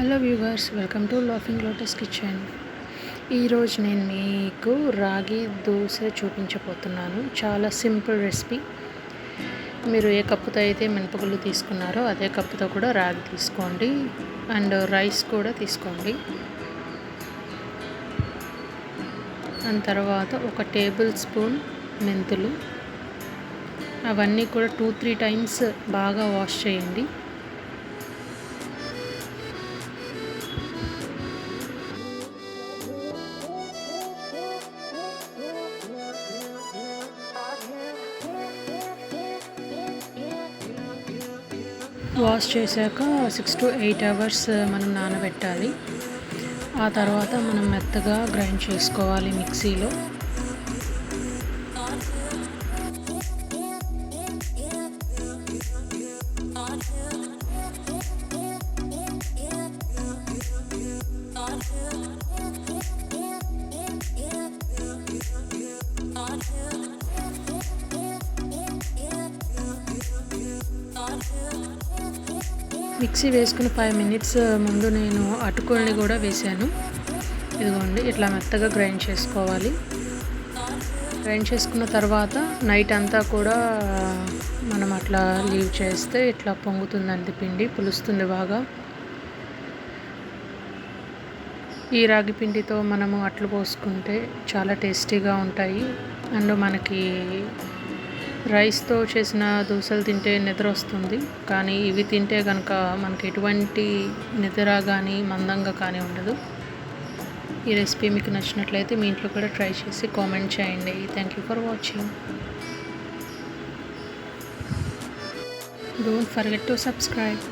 Hello viewers, welcome to laughing lotus kitchen. ఈరోజు నేను మీకు రాగి దోశ చూపించబోతున్నాను. చాలా సింపుల్ రెసిపీ. మీరు ఏ కప్పుతో అయితే మినపగుళ్ళు తీసుకున్నారో అదే కప్పుతో కూడా రాగి తీసుకోండి అండ్ రైస్ కూడా తీసుకోండి. దాని తర్వాత ఒక టేబుల్ స్పూన్ మెంతులు, అవన్నీ కూడా 2-3 టైమ్స్ బాగా వాష్ చేయండి. వాష్ చేశాక 6 to 8 అవర్స్ మనం నానబెట్టాలి. ఆ తర్వాత మనం మెత్తగా గ్రైండ్ చేసుకోవాలి మిక్సీలో. మిక్సీ వేసుకుని 5 minutes ముందు నేను అటుకుల్ని కూడా వేసాను. ఇదిగోండి, ఇట్లా మెత్తగా గ్రైండ్ చేసుకోవాలి. గ్రైండ్ చేసుకున్న తర్వాత నైట్ అంతా కూడా మనం అట్లా లీవ్ చేస్తే ఇట్లా పొంగుతుందండి, పిండి పులుస్తుంది బాగా. ఈ రాగి పిండితో మనము అట్లు పోసుకుంటే చాలా టేస్టీగా ఉంటాయి. అండ్ మనకి రైస్తో చేసిన దోశలు తింటే నిద్ర వస్తుంది, కానీ ఇవి తింటే కనుక మనకి ఎటువంటి నిద్ర కానీ మందంగా కానీ ఉండదు. ఈ రెసిపీ మీకు నచ్చినట్లయితే మీ ఇంట్లో కూడా ట్రై చేసి కామెంట్ చేయండి. Thank you for watching. Don't forget to subscribe.